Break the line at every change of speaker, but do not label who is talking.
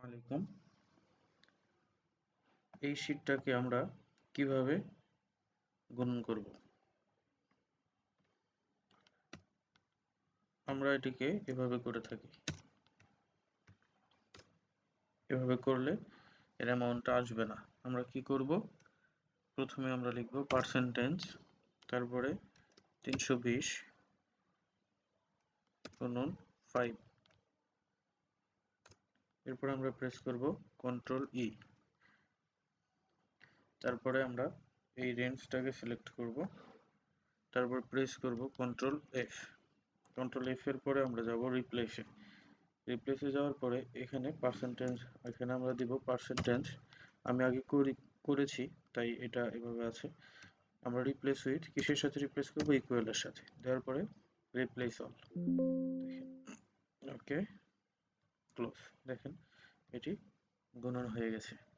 আলাইকুম। এই শীটটাকে আমরা কিভাবে গুণন করব? আমরা এটিকে এভাবে করে থাকি। এভাবে করলে এর অ্যামাউন্টটা আসবে না। আমরা কি করব? প্রথমে আমরা লিখব পার্সেন্টেজ, তারপরে 320 গুণন 5। এরপর আমরা প্রেস করব কন্ট্রোল ই। তারপরে আমরা এই রেঞ্জটাকে সিলেক্ট করব, তারপর প্রেস করব কন্ট্রোল এফ। কন্ট্রোল এফ এর পরে আমরা যাব রিপ্লেসে। রিপ্লেসে যাওয়ার পরে এখানে পার্সেন্টেজ, এখানে আমরা দিব পার্সেন্টেজ। আমি আগে করেছি তাই এটা এভাবে আছে। আমরা রিপ্লেস উইথ কিসের সাথে রিপ্লেস করব? ইকুয়ালের সাথে। দেওয়ার পরে রিপ্লেস অল। দেখেন, ওকে, ক্লোজ। দেখেন এটি গুণন হয়ে গেছে।